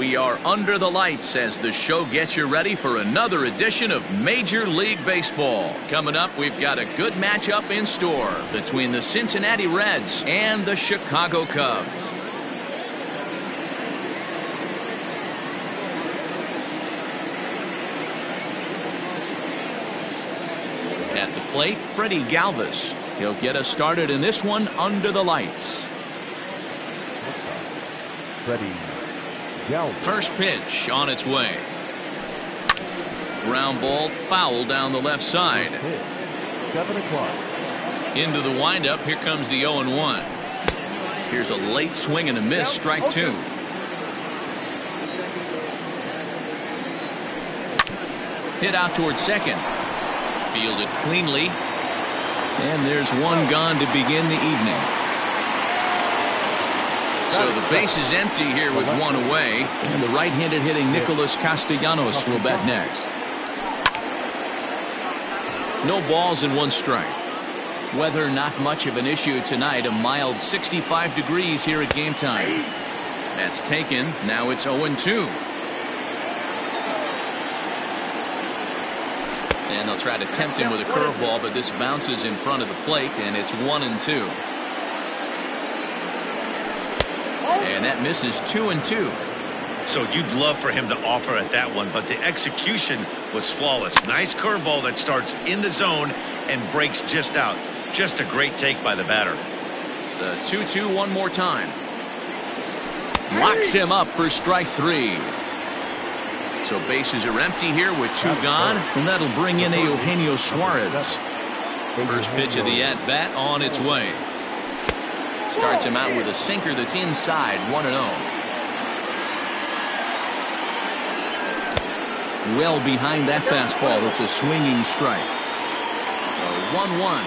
We are under the lights as the show gets you ready for another edition of Major League Baseball. Coming up, we've got a good matchup in store between the Cincinnati Reds and the Chicago Cubs. At the plate, Freddie Galvis. He'll get us started in this one under the lights. Freddie Galvis. First pitch on its way. Ground ball foul down the left side. 7 o'clock. Into the windup. Here comes the 0-1. Here's a late swing and a miss. Strike two. Hit out towards second. Fielded cleanly. And there's one gone to begin the evening. So the base is empty here with one away. And the right-handed hitting Nicholas Castellanos will bat next. No balls and one strike. Weather not much of an issue tonight. A mild 65 degrees here at game time. That's taken. Now it's 0-2. And they'll try to tempt him with a curveball, but this bounces in front of the plate, and it's 1-2. And that misses 2-2. So you'd love for him to offer at that one, but the execution was flawless. Nice curveball that starts in the zone and breaks just out. Just a great take by the batter. The 2-2 one more time. Locks him up for strike three. So bases are empty here with two gone, and that'll bring in Eugenio Suarez. First pitch of the at-bat on its way. Starts him out with a sinker that's inside, 1-0. Well behind that fastball. It's a swinging strike. So 1-1.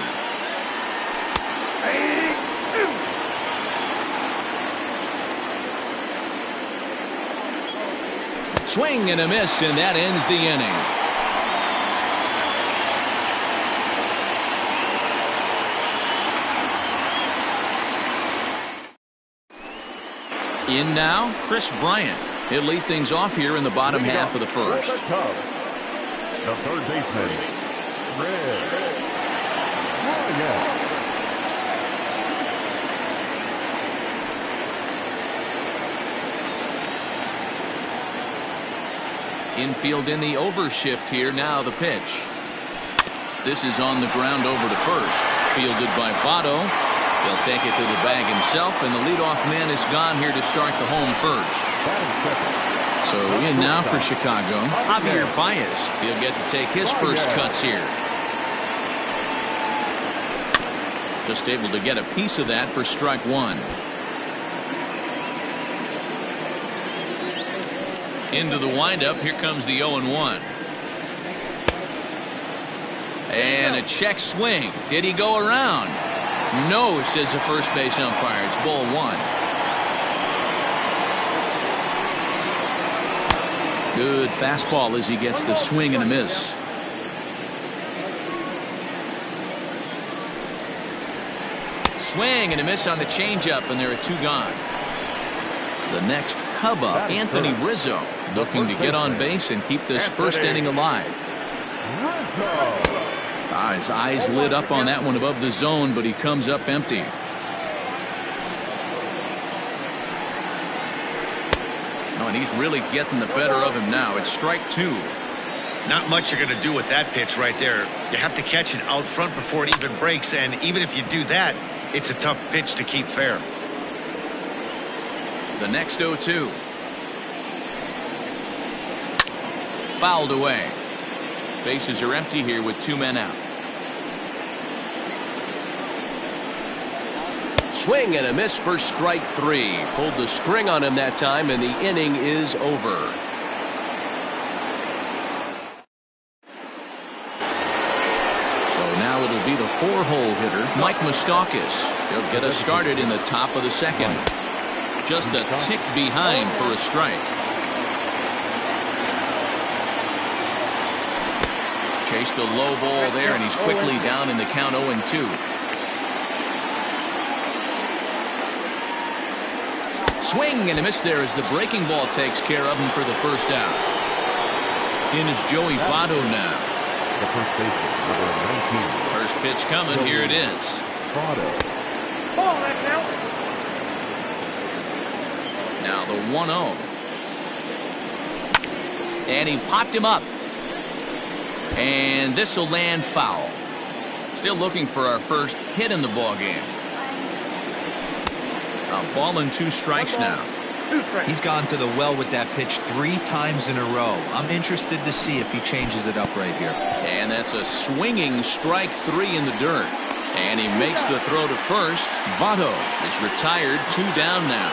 Swing and a miss, and that ends the inning. In now, Chris Bryant. He'll lead things off here in the bottom half of the first. The third baseman, Red Bryant. Infield in the overshift here. Now the pitch. This is on the ground over to first. Fielded by Votto. He'll take it to the bag himself, and the leadoff man is gone here to start the home first. So in now for Chicago, Javier Baez. He'll get to take his first cuts here. Just able to get a piece of that for strike one. Into the windup. Here comes the 0-1. And a check swing. Did he go around? No, says the first base umpire. It's ball one. Good fastball as he gets the swing and a miss. Swing and a miss on the changeup, and there are two gone. The next Cub up, Anthony Rizzo, looking to get on base and keep this first inning alive. His eyes lit up on that one above the zone, but he comes up empty. Oh, and he's really getting the better of him now. It's strike two. Not much you're going to do with that pitch right there. You have to catch it out front before it even breaks, and even if you do that, it's a tough pitch to keep fair. The next 0-2. Fouled away. Bases are empty here with two men out. Swing and a miss for strike three. Pulled the string on him that time, and the inning is over. So now it'll be the four-hole hitter, Mike Moustakas. He'll get us started in the top of the second. Just a tick behind for a strike. Chased a low ball there, and he's quickly down in the count 0-2. Swing and a miss there as the breaking ball takes care of him for the first out. In is Joey Votto now. The first baseman, number 19. First pitch coming. Here it is. Votto. Now the 1-0. And he popped him up. And this will land foul. Still looking for our first hit in the ball game. A ball and 2 strikes now. He's gone to the well with that pitch 3 times in a row. I'm interested to see if he changes it up right here. And that's a swinging strike 3 in the dirt. And he makes the throw to first. Votto is retired. 2 down now.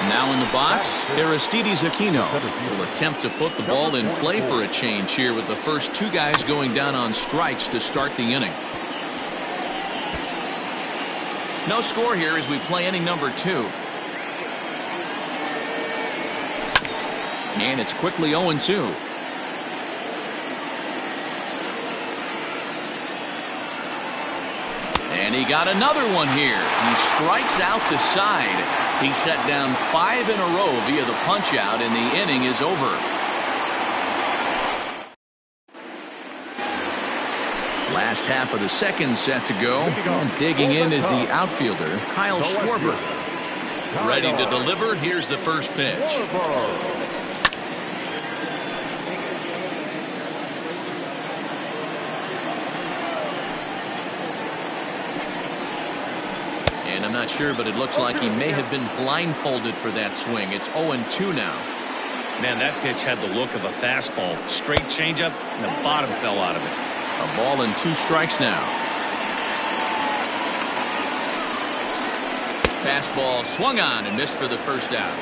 Now in the box, Aristides Aquino will attempt to put the ball in play for a change here with the first 2 guys going down on strikes to start the inning. No score here as we play inning number 2. And it's quickly 0-2. And he got another one here. He strikes out the side. He set down 5 in a row via the punch out, and the inning is over. Last half of the second set to go. And digging in is the outfielder, Kyle Schwarber. Ready to deliver. Here's the first pitch. And I'm not sure, but it looks like he may have been blindfolded for that swing. It's 0-2 now. Man, that pitch had the look of a fastball. Straight changeup, and the bottom fell out of it. A ball and 2 strikes now. Fastball swung on and missed for the first out.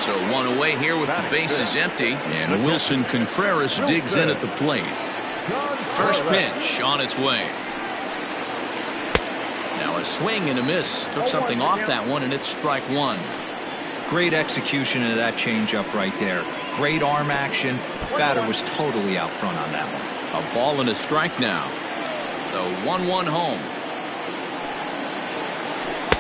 So 1 away here with the bases empty, and Wilson Contreras digs in at the plate. First pitch on its way. Now a swing and a miss. Took something off that one, and it's strike 1. Great execution of that changeup right there. Great arm action. Batter was totally out front on that one. A ball and a strike now. The 1-1 home.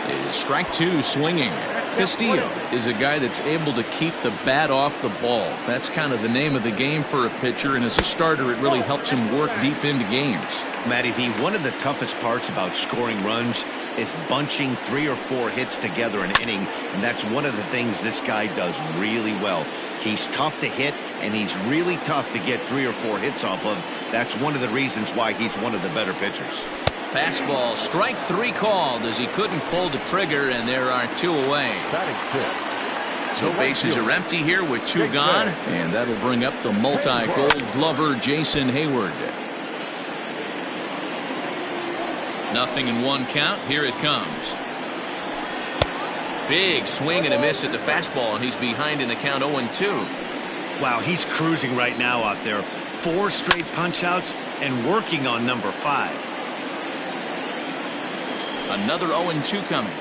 It is strike 2 swinging. Castillo is a guy that's able to keep the bat off the ball. That's kind of the name of the game for a pitcher, and as a starter it really helps him work deep into games. Matty V, one of the toughest parts about scoring runs is bunching 3 or 4 hits together an inning, and that's one of the things this guy does really well. He's tough to hit, and he's really tough to get 3 or 4 hits off of. That's one of the reasons why he's one of the better pitchers. Fastball, strike 3 called as he couldn't pull the trigger, and there are 2 away. So bases are empty here with 2 gone, and that'll bring up the multi-gold glover Jason Hayward. 0-1 count. Here it comes. Big swing and a miss at the fastball, and he's behind in the count 0-2. Wow, he's cruising right now out there. 4 straight punch-outs and working on number 5. Another 0-2 coming.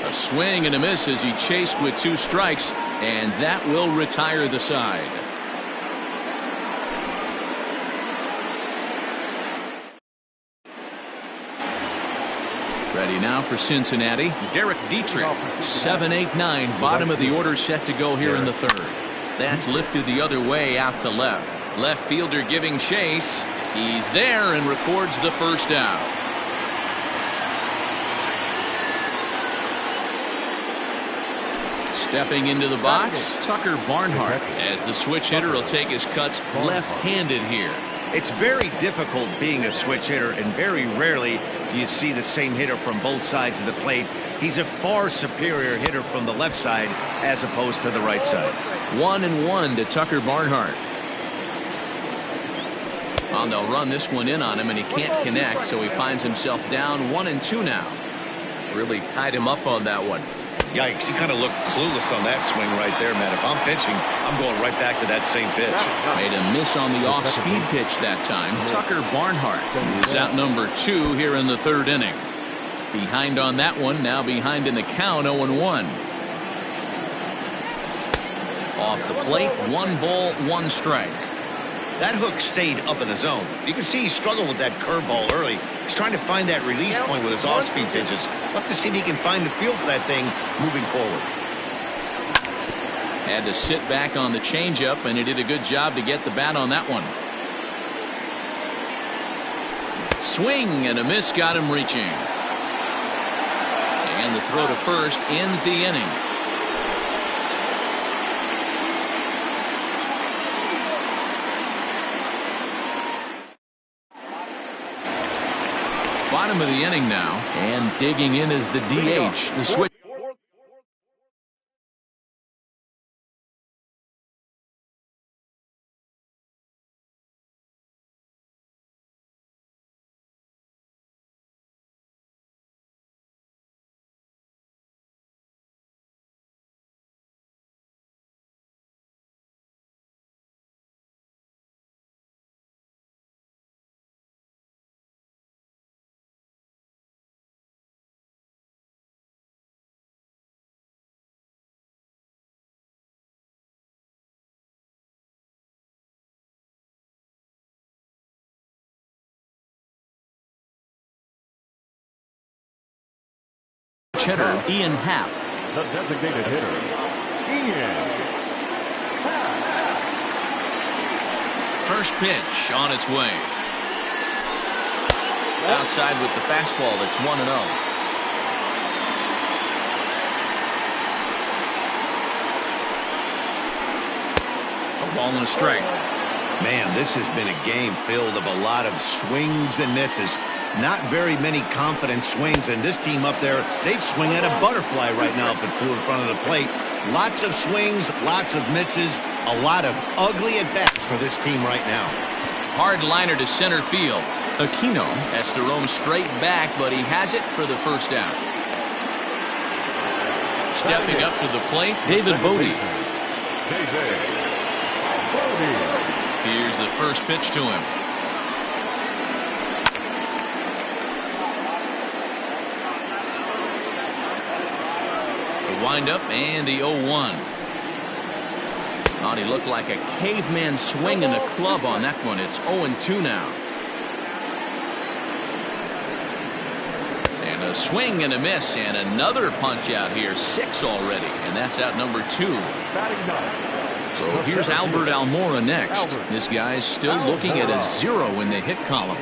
A swing and a miss as he chased with 2 strikes, and that will retire the side. Ready now for Cincinnati, Derek Dietrich. 7-8-9, bottom of the order set to go here in the 3rd. That's lifted the other way out to left. Left fielder giving chase. He's there and records the first out. Stepping into the box, Tucker Barnhart, as the switch hitter will take his cuts left-handed here. It's very difficult being a switch hitter, and very rarely do you see the same hitter from both sides of the plate. He's a far superior hitter from the left side as opposed to the right side. 1-1 to Tucker Barnhart. And they'll run this one in on him, and he can't connect, so he finds himself down 1-2 now. Really tied him up on that one. Yikes, he kind of looked clueless on that swing right there, man. If I'm pitching, I'm going right back to that same pitch. Made a miss on the off-speed pitch that time. Tucker Barnhart is out number 2 here in the 3rd inning. Behind on that one, now behind in the count 0-1. Off the plate, 1 ball, 1 strike. That hook stayed up in the zone. You can see he struggled with that curveball early. He's trying to find that release point with his off-speed pitches. We'll have to see if he can find the feel for that thing moving forward. Had to sit back on the changeup, and he did a good job to get the bat on that one. Swing and a miss got him reaching. And the throw to first ends the inning. Bottom of the inning now, and digging in is the DH. The switch. Hitter Ian Happ. The designated hitter, Ian Happ. First pitch on its way. Outside with the fastball. That's 1-0. A ball and a strike. Man, this has been a game filled of a lot of swings and misses. Not very many confident swings, and this team up there, they'd swing at a butterfly right now if it flew in front of the plate. Lots of swings, lots of misses, a lot of ugly at-bats for this team right now. Hard liner to center field. Aquino has to roam straight back, but he has it for the first out. Stepping up to the plate, David Bodie. David Bodie. Here's the first pitch to him. The windup and the 0-1. He looked like a caveman swinging a club on that one. It's 0-2 now. And a swing and a miss, and another punch out here. 6 already, and that's out number 2. So here's Albert Almora next. This guy's still looking at a 0 in the hit column.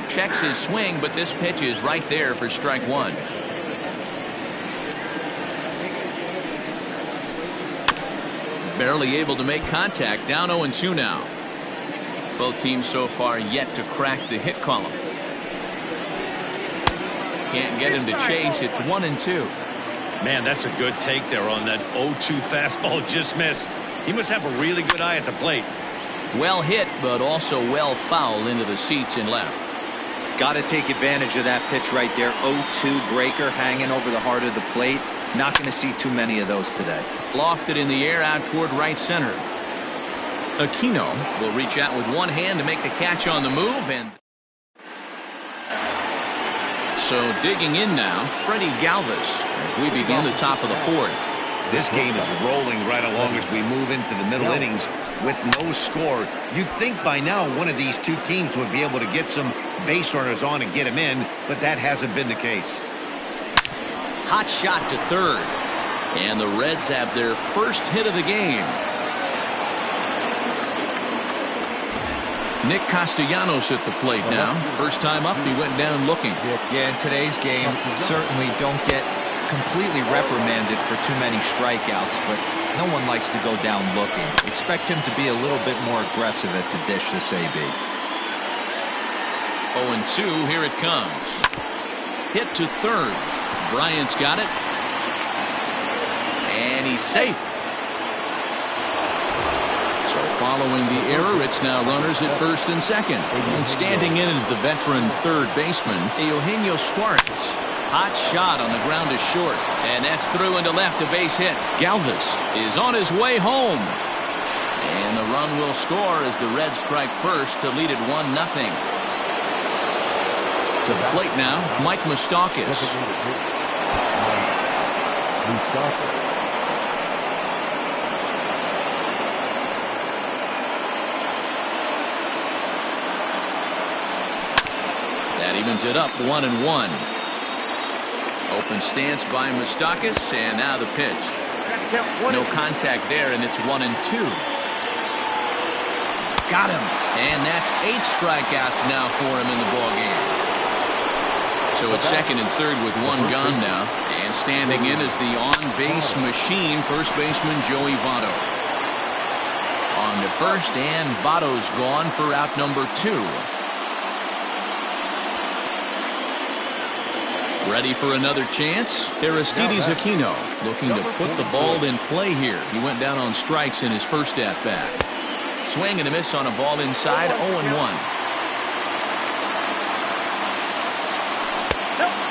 Checks his swing, but this pitch is right there for strike 1. Barely able to make contact. Down 0-2 now. Both teams so far yet to crack the hit column. Can't get him to chase. It's 1-2. Man, that's a good take there on that 0-2 fastball just missed. He must have a really good eye at the plate. Well hit, but also well fouled into the seats and left. Got to take advantage of that pitch right there. 0-2 breaker hanging over the heart of the plate. Not going to see too many of those today. Lofted in the air out toward right center. Aquino will reach out with one hand to make the catch on the move, and so digging in now, Freddie Galvis as we begin the top of the 4th. This game is rolling right along as we move into the middle innings with no score. You'd think by now one of these two teams would be able to get some base runners on and get them in, but that hasn't been the case. Hot shot to third, and the Reds have their first hit of the game. Nick Castellanos at the plate now. First time up, he went down looking. Yeah, in today's game, certainly don't get completely reprimanded for too many strikeouts, but no one likes to go down looking. Expect him to be a little bit more aggressive at the dish this AB. 0-2, here it comes. Hit to third. Bryant's got it. And he's safe. So following the error, it's now runners at first and second. And standing in is the veteran third baseman, Eugenio Suarez. Hot shot on the ground is short, and that's through into left, a base hit. Galvis is on his way home, and the run will score as the Reds strike first to lead it 1-0. To the plate now, Mike Moustakas. Evens it up 1-1. Open stance by Moustakas, and now the pitch. No contact there, and it's 1-2. Got him, and that's 8 strikeouts now for him in the ball game. So it's second and third with 1 gone now, and standing in is the on-base machine, first baseman Joey Votto. On to first, and Votto's gone for out number 2. Ready for another chance? Aristides Aquino looking to put the ball in play here. He went down on strikes in his first at-bat. Swing and a miss on a ball inside, 0-1.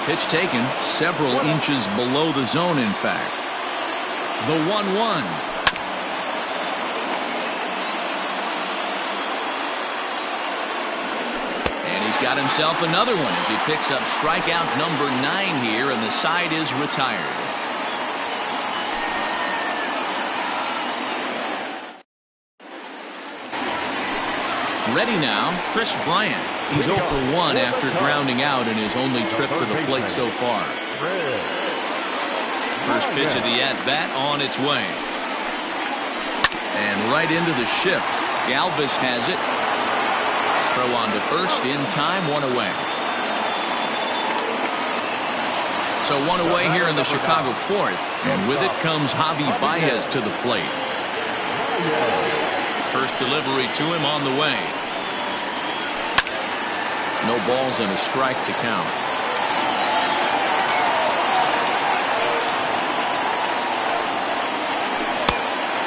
Pitch taken several inches below the zone, in fact. The 1-1. He's got himself another one as he picks up strikeout number 9 here, and the side is retired. Ready now, Chris Bryant. He's 0 for 1 after grounding out in his only trip to the plate so far. First pitch of the at-bat on its way. And right into the shift. Galvis has it. Throw on to first in time, 1 away. So 1 away here in the Chicago 4th, and with it comes Javi Baez to the plate. First delivery to him on the way. No balls and a strike to count.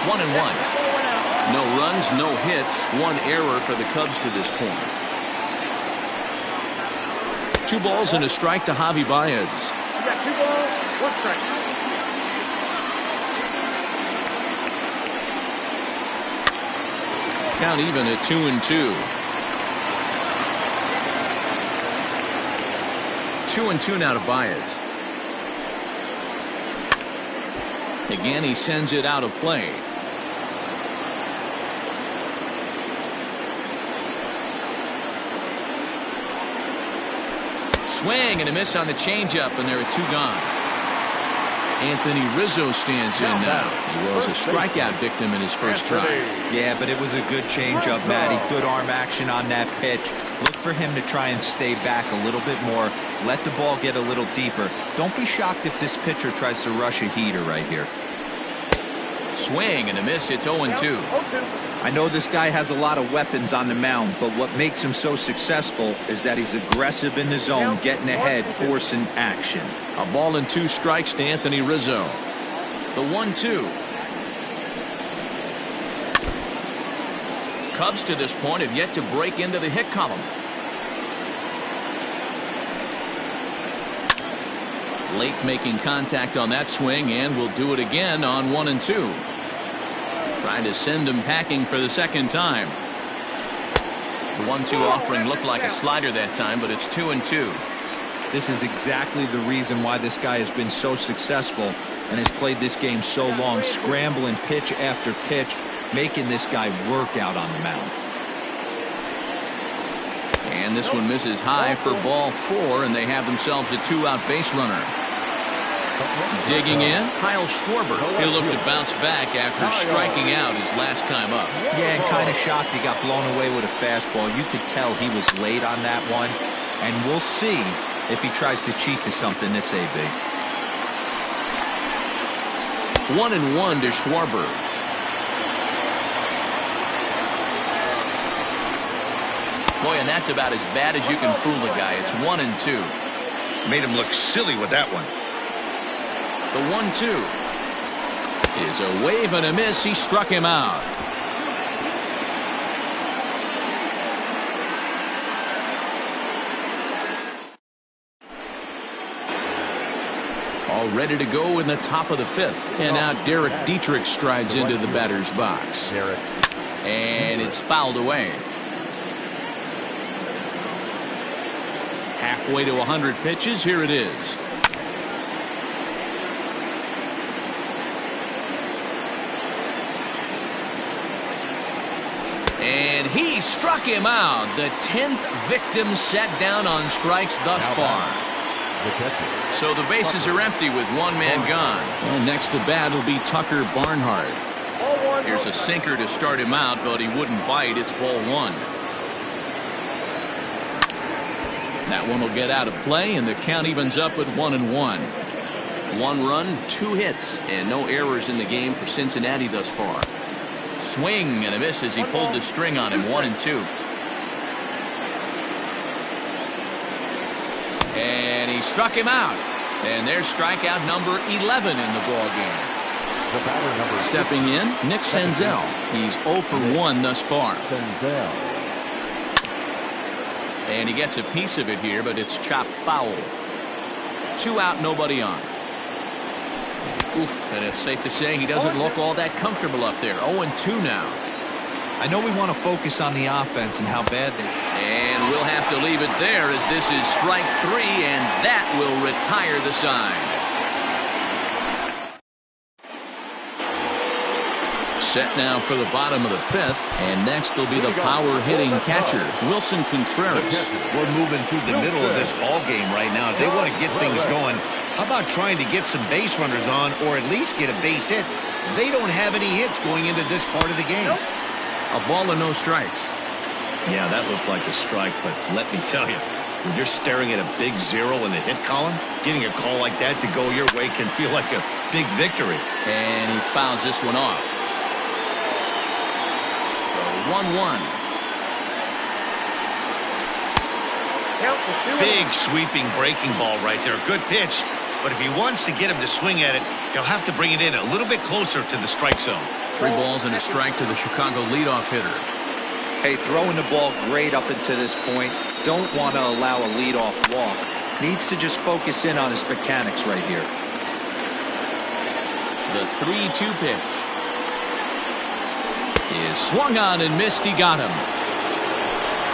One and one. No runs, no hits, 1 error for the Cubs to this point. 2 balls and a strike to Javi Baez. You got 2 balls, 1 strike. Count even at 2-2. 2-2 now to Baez. Again, he sends it out of play. Swing and a miss on the changeup, and there are 2 gone. Anthony Rizzo stands in now. He was a strikeout victim in his first try. Yeah, but it was a good changeup, Matty. Good arm action on that pitch. Look for him to try and stay back a little bit more. Let the ball get a little deeper. Don't be shocked if this pitcher tries to rush a heater right here. Swing and a miss. It's 0-2. I know this guy has a lot of weapons on the mound, but what makes him so successful is that he's aggressive in the zone, getting ahead, forcing action. A ball and 2 strikes to Anthony Rizzo. The 1-2. Cubs to this point have yet to break into the hit column. Late making contact on that swing, and will do it again on 1-2. Trying to send him packing for the second time. The 1-2 offering looked like a slider that time, but it's 2-2. This is exactly the reason why this guy has been so successful and has played this game so long, scrambling pitch after pitch, making this guy work out on the mound. And this one misses high for ball 4, and they have themselves a 2-out base runner. Digging in, Kyle Schwarber. He'll look to bounce back after striking out his last time up. Yeah, and kind of shocked he got blown away with a fastball. You could tell he was late on that one, and we'll see if he tries to cheat to something this AB. 1-1 to Schwarber. Boy, and that's about as bad as you can fool a guy. It's 1-2. Made him look silly with that one. The 1-2 is a wave and a miss. He struck him out. All ready to go in the top of the 5th. And now Derek Dietrich strides into the batter's box. And it's fouled away. Halfway to 100 pitches. Here it is. And And he struck him out. The 10th victim set down on strikes thus far. So the bases are empty with one man gone. And next to bat will be Tucker Barnhart. Here's a sinker to start him out, but he wouldn't bite. It's ball one. That one will get out of play, and the count evens up at 1-1. 1 run, 2 hits, and no errors in the game for Cincinnati thus far. Swing and a miss as he pulled the string on him. 1-2. And he struck him out. And there's strikeout number 11 in the ball game. Stepping in, Nick Senzel. He's 0 for 1 thus far. And he gets a piece of it here, but it's chopped foul. 2 out, nobody on. Oof, and it's safe to say he doesn't look all that comfortable up there. 0-2 now. I know we want to focus on the offense and how bad they... And we'll have to leave it there as this is strike 3, and that will retire the side. Set now for the bottom of the 5th, and next will be the power-hitting catcher, Wilson Contreras. We're moving through the middle of this ball game right now. If they want to get things going, how about trying to get some base runners on, or at least get a base hit? They don't have any hits going into this part of the game. A ball and no strikes. Yeah, that looked like a strike, but let me tell you, when you're staring at a big 0 in the hit column, getting a call like that to go your way can feel like a big victory. And he fouls this one off. 1-1. Big sweeping breaking ball right there. Good pitch. But if he wants to get him to swing at it, he'll have to bring it in a little bit closer to the strike zone. 3 balls and a strike to the Chicago leadoff hitter. Hey, throwing the ball great up until this point. Don't want to allow a leadoff walk. Needs to just focus in on his mechanics right here. The 3-2 pitch is swung on and missed. He got him.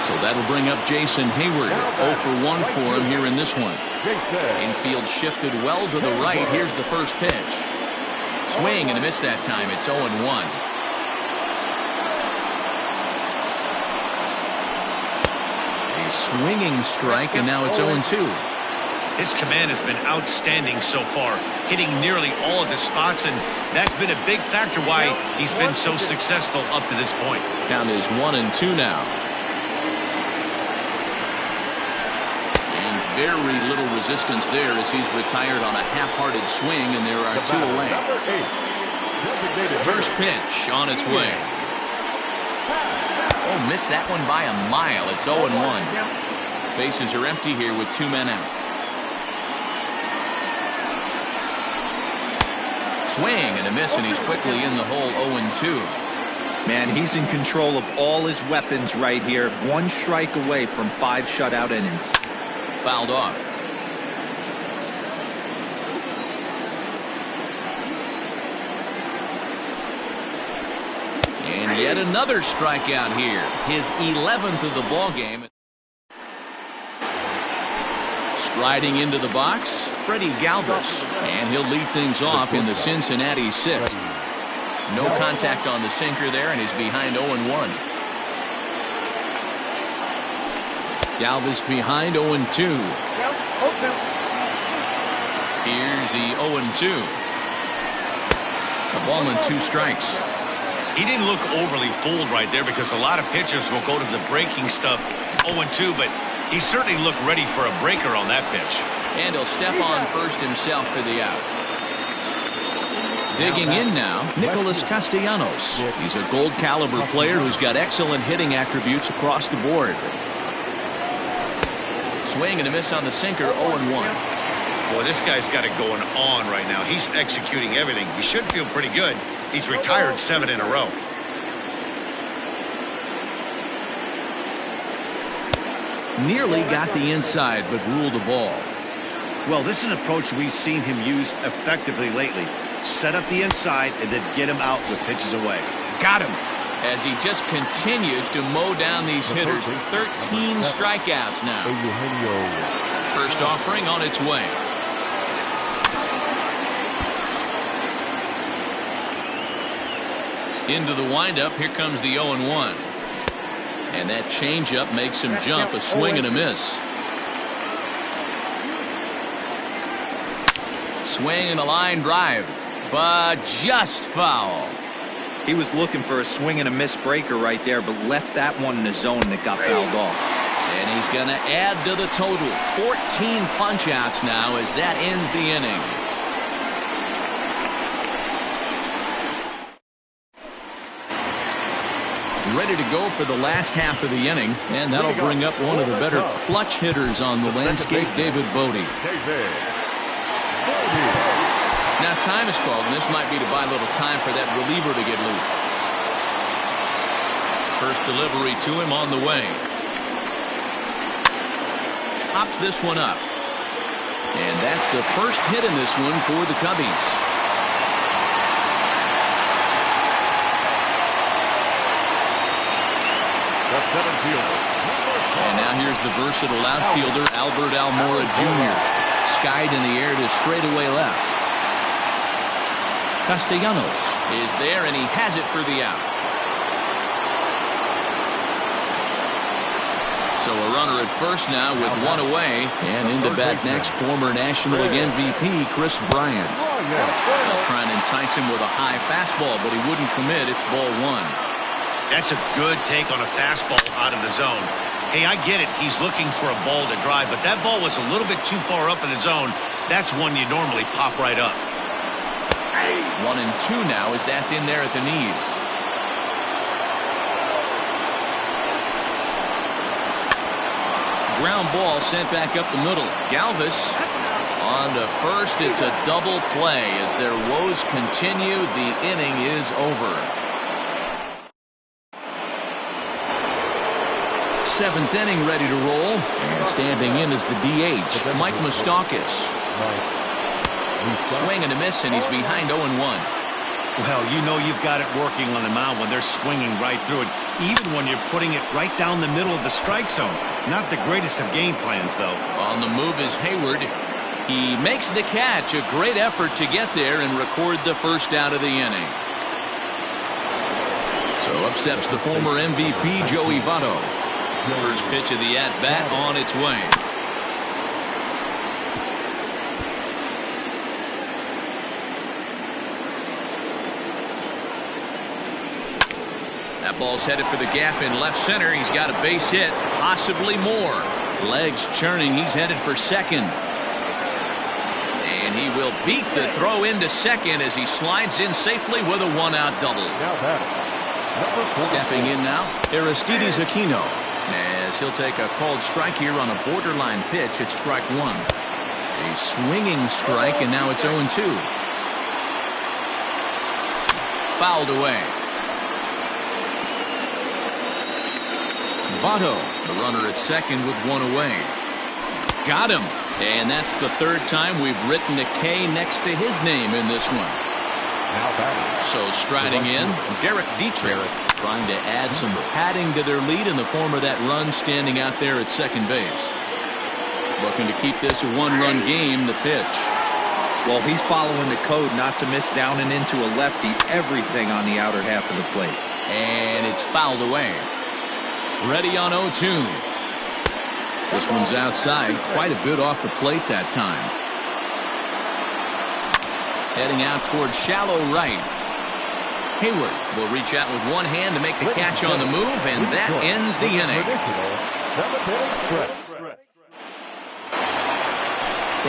So that'll bring up Jason Hayward. 0 for 1 for him here in this one. Infield shifted well to the right. Here's the first pitch. Swing and a miss that time. It's 0-1. A swinging strike, and now it's 0-2. His command has been outstanding so far, hitting nearly all of his spots, and that's been a big factor why he's been so successful up to this point. Count is 1-2 now. And very little resistance there as he's retired on a half-hearted swing, and there are 2 away. First pitch on its way. Oh, missed that one by a mile. It's 0-1. Bases are empty here with 2 men out. Swing and a miss, and he's quickly in the hole. 0-2. Man, he's in control of all his weapons right here. 1 strike away from 5 shutout innings. Fouled off. And yet another strikeout here. His 11th of the ball game. Striding into the box, Freddie Galvis, and he'll lead things off in the Cincinnati 6th. No contact on the sinker there, and he's behind 0-1. Galvis behind 0-2. Here's the 0-2. A ball and 2 strikes. He didn't look overly fooled right there because a lot of pitchers will go to the breaking stuff 0-2, but he certainly looked ready for a breaker on that pitch. And he'll step on first himself for the out. Digging in now, Nicholas Castellanos. He's a gold caliber player who's got excellent hitting attributes across the board. Swing and a miss on the sinker. 0-1. Boy, this guy's got it going on right now. He's executing everything. He should feel pretty good. He's retired 7 in a row. Nearly got the inside, but ruled a ball. Well, this is an approach we've seen him use effectively lately. Set up the inside and then get him out with pitches away. Got him. As he just continues to mow down these hitters. 13 strikeouts now. First offering on its way. Into the windup. Here comes the 0-1. And that changeup makes him jump. A swing and a miss. Swing and a line drive, but just foul. He was looking for a swing and a miss breaker right there, but left that one in the zone that got fouled off. And he's going to add to the total. 14 punch-outs now as that ends the inning. Ready to go for the last half of the inning, and that'll bring up one of the better clutch hitters on the landscape, David Bote. Now time is called, and this might be to buy a little time for that reliever to get loose. First delivery to him on the way. Pops this one up. And that's the first hit in this one for the Cubbies. And now here's the versatile outfielder, Albert Almora Jr. Skied in the air to straightaway left. Castellanos is there, and he has it for the out. So a runner at first now with one away. And into bat next, former National League MVP Chris Bryant. They'll try and entice him with a high fastball, but he wouldn't commit. It's ball one. That's a good take on a fastball out of the zone. Hey, I get it. He's looking for a ball to drive, but that ball was a little bit too far up in the zone. That's one you normally pop right up. 1-2 now as that's in there at the knees. Ground ball sent back up the middle. Galvis on to first. It's a double play as their woes continue. The inning is over. Seventh inning ready to roll, and standing in is the DH, Mike Moustakas. Swing and a miss, and he's behind 0-1. Well, you know you've got it working on the mound when they're swinging right through it, even when you're putting it right down the middle of the strike zone. Not the greatest of game plans, though. On the move is Hayward. He makes the catch. A great effort to get there and record the first out of the inning. So up steps the former MVP, Joey Votto. First pitch of the at-bat on its way. That ball's headed for the gap in left center. He's got a base hit, possibly more. Legs churning. He's headed for second. And he will beat the throw into second as he slides in safely with a one-out double. Stepping in now, Aristides Aquino, as he'll take a called strike here on a borderline pitch at strike one. A swinging strike, and now it's 0-2. Fouled away. Votto, the runner at second with one away. Got him. And that's the third time we've written a K next to his name in this one. So striding in, Derek Dietrich, trying to add some padding to their lead in the form of that run standing out there at second base. Looking to keep this a one-run game, the pitch. Well, he's following the code not to miss down and into a lefty, everything on the outer half of the plate. And it's fouled away. Ready on 0-2. This one's outside, quite a bit off the plate that time. Heading out towards shallow right. Hayward will reach out with one hand to make the catch on the move, and that ends the inning.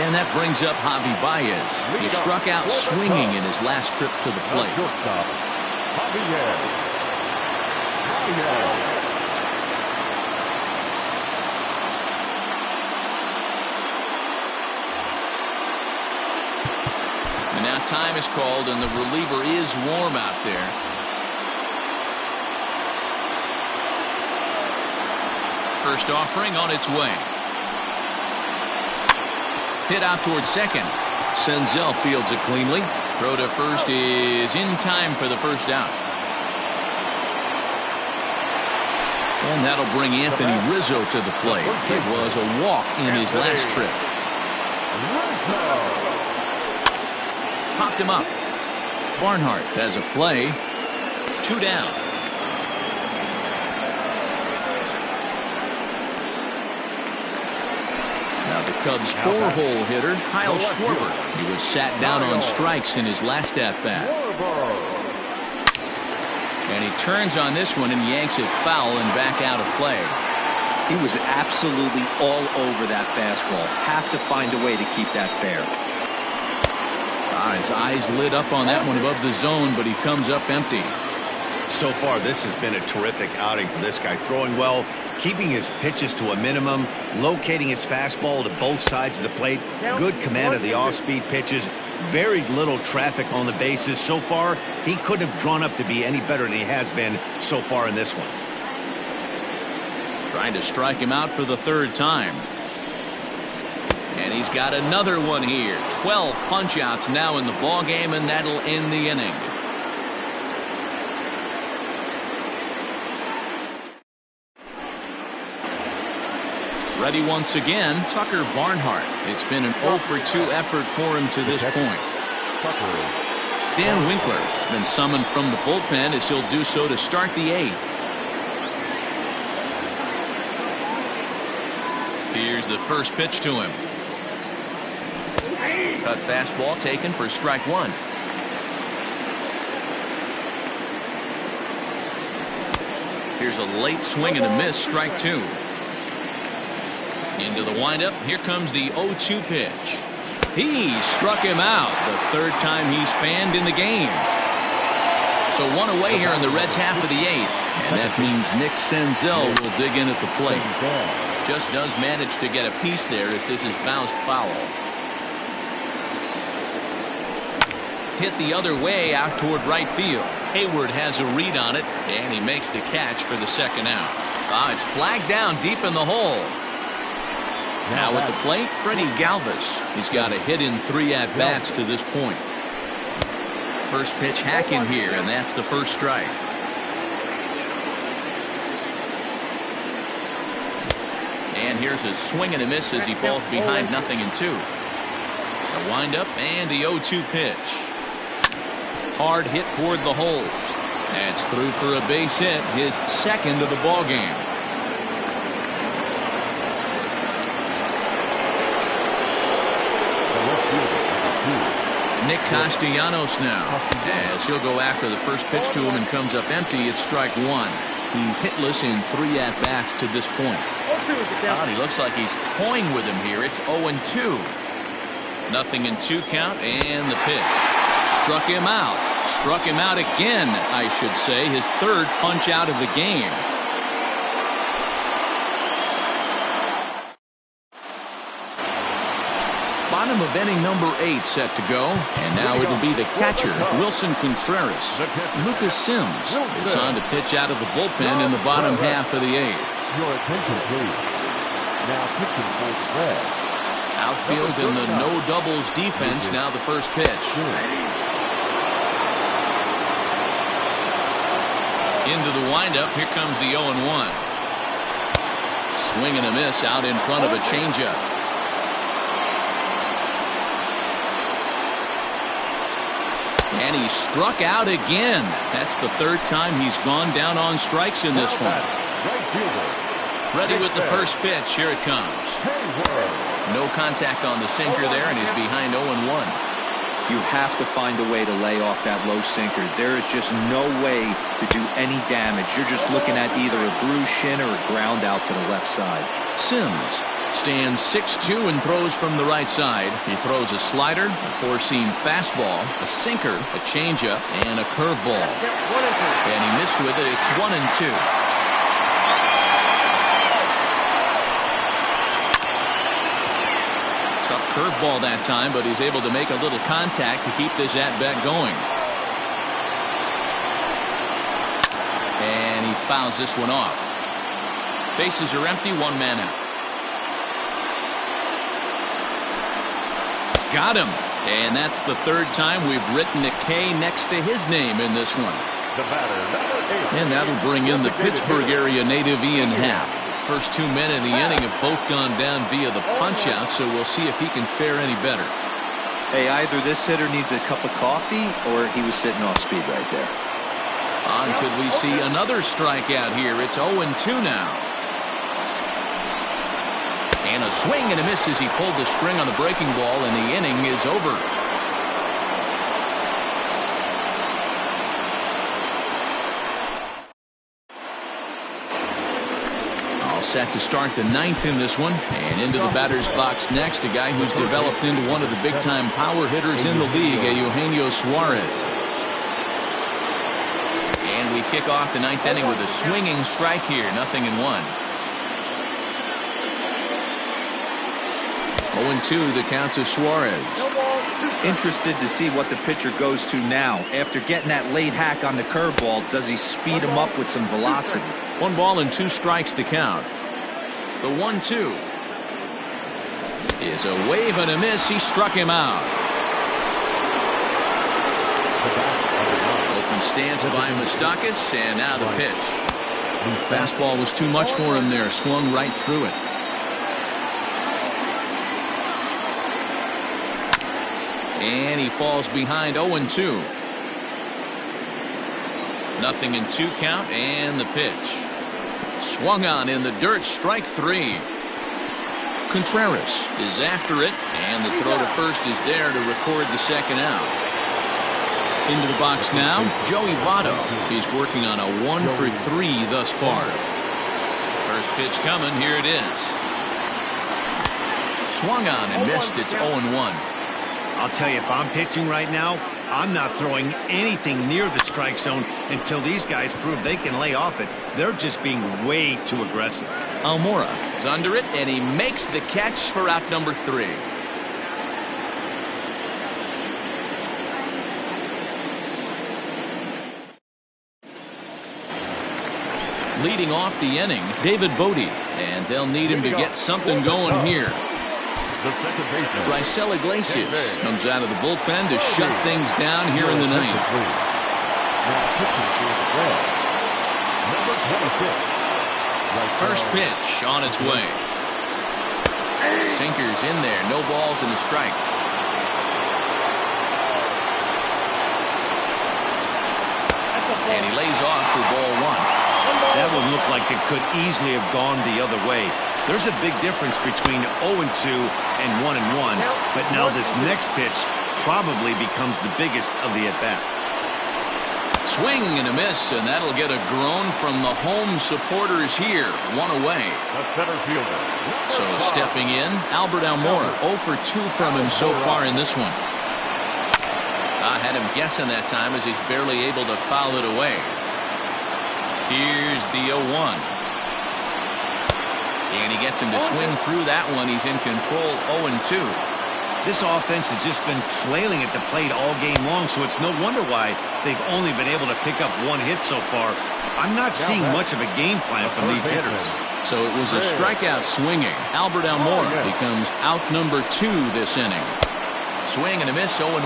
And that brings up Javi Baez. He struck out swinging in his last trip to the plate. And now time is called, and the reliever is warm out there. First offering on its way. Hit out towards second. Senzel fields it cleanly. Throw to first is in time for the first out. And that'll bring Anthony Rizzo to the plate. It was a walk in his last trip. Popped him up. Barnhart has a play. 2 down. The Cubs' four-hole hitter, Kyle Schwarber. He was sat down on strikes in his last at-bat. And he turns on this one and yanks it foul and back out of play. He was absolutely all over that fastball. Have to find a way to keep that fair. His eyes lit up on that one above the zone, but he comes up empty. So far, this has been a terrific outing for this guy. Throwing well, keeping his pitches to a minimum, locating his fastball to both sides of the plate, good command of the off-speed pitches, very little traffic on the bases. So far, he couldn't have drawn up to be any better than he has been so far in this one. Trying to strike him out for the third time. And he's got another one here. 12 punch-outs now in the ball game, and that'll end the inning. Ready once again, Tucker Barnhart. It's been an 0 for 2 effort for him to this point. Dan Winkler has been summoned from the bullpen as he'll do so to start the 8th. Here's the first pitch to him. Cut fastball taken for strike 1. Here's a late swing and a miss, strike 2. Into the windup, here comes the 0-2 pitch. He struck him out, the third time he's fanned in the game. So one away here in the Reds' half of the 8th, and that means Nick Senzel will dig in at the plate. Just does manage to get a piece there as this is bounced foul. Hit the other way out toward right field. Hayward has a read on it, and he makes the catch for the second out. It's flagged down deep in the hole. Now at the plate, Freddie Galvis. He's got a hit in 3 at-bats to this point. First pitch hacking here, and that's the first strike. And here's a swing and a miss as he falls behind 0-2. The windup and the 0-2 pitch. Hard hit toward the hole. That's through for a base hit, his second of the ball game. Nick Castellanos now, as he'll go after the first pitch to him and comes up empty. It's strike 1. He's hitless in 3 at-bats to this point. He looks like he's toying with him here. It's 0-2. 0-2 count, and the pitch. Struck him out. Struck him out again, I should say. His third punch out of the game. Bottom of inning number 8 set to go, and now it'll be the catcher, Wilson Contreras. Lucas Sims is on to pitch out of the bullpen in the bottom half of the 8th. Your attention, please. Now pitching for the Reds. Outfield in the no doubles defense. Now the first pitch. Into the windup. Here comes the 0-1. Swing and a miss out in front of a changeup. And he struck out again. That's the third time he's gone down on strikes in this one. Ready with the first pitch. Here it comes. No contact on the sinker there, and he's behind 0-1. You have to find a way to lay off that low sinker. There is just no way to do any damage. You're just looking at either a bruised shin or a ground out to the left side. Sims stands 6'2" and throws from the right side. He throws a slider, a four-seam fastball, a sinker, a changeup, and a curveball. And he missed with it. It's 1-2. Tough curveball that time, but he's able to make a little contact to keep this at-bat going. And he fouls this one off. Bases are empty, 1 man out. Got him. And that's the third time we've written a K next to his name in this one. And that'll bring in the Pittsburgh area native Ian Happ. First 2 men in the inning have both gone down via the punch-out, so we'll see if he can fare any better. Hey, either this hitter needs a cup of coffee or he was sitting off speed right there. Could we see another strikeout here? It's 0-2 now. And a swing and a miss as he pulled the string on the breaking ball, and the inning is over. All set to start the ninth in this one. And into the batter's box next, a guy who's developed into one of the big-time power hitters in the league, Eugenio Suarez. And we kick off the ninth inning with a swinging strike here, 0-1. 0-2 the count to Suarez. Interested to see what the pitcher goes to now. After getting that late hack on the curveball, does he speed him up with some velocity? 1 ball and 2 strikes the count. The 1-2 is a wave and a miss. He struck him out. Open stance by Moustakas, and now the pitch. Fastball was too much for him there. Swung right through it. And he falls behind. 0-2. 0-2 count, and the pitch. Swung on in the dirt, strike 3. Contreras is after it, and the throw to first is there to record the second out. Into the box now, Joey Votto. He's working on a 1-for-3 thus far. First pitch coming, here it is. Swung on and missed. It's 0-1. I'll tell you, if I'm pitching right now, I'm not throwing anything near the strike zone until these guys prove they can lay off it. They're just being way too aggressive. Almora is under it, and he makes the catch for out number 3. Leading off the inning, David Bote, and they'll need him to get something going here. Raisel Iglesias comes out of the bullpen to shut things down here in the ninth. First pitch on its way. Sinkers in there, no balls and a strike. And he lays off for ball 1. That one looked like it could easily have gone the other way. There's a big difference between 0-2 and 1-1, but now this next pitch probably becomes the biggest of the at-bat. Swing and a miss, and that'll get a groan from the home supporters here. 1 away. So stepping in, Albert Almora. 0 for 2 from him so far in this one. I had him guessing that time as he's barely able to foul it away. Here's the 0-1. And he gets him to swing through that one. He's in control. 0-2. This offense has just been flailing at the plate all game long, so it's no wonder why they've only been able to pick up 1 hit so far. I'm not seeing much of a game plan from these hitters. So it was a strikeout swinging. Albert Almora becomes out number 2 this inning. Swing and a miss. 0-1.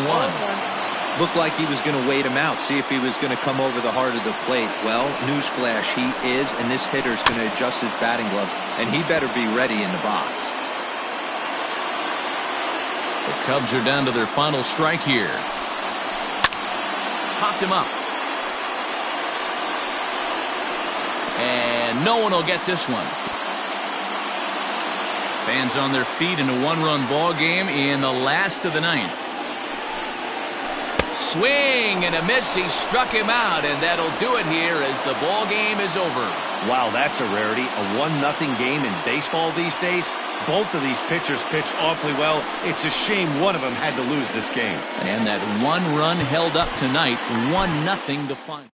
Looked like he was going to wait him out, see if he was going to come over the heart of the plate. Well, newsflash, he is, and this hitter's going to adjust his batting gloves, and he better be ready in the box. The Cubs are down to their final strike here. Popped him up. And no one will get this one. Fans on their feet in a 1-run ball game in the last of the ninth. Swing and a miss. He struck him out, and that'll do it here as the ball game is over. Wow, that's a rarity. A 1-0 game in baseball these days. Both of these pitchers pitched awfully well. It's a shame one of them had to lose this game. And that 1 run held up tonight. 1-0 the final.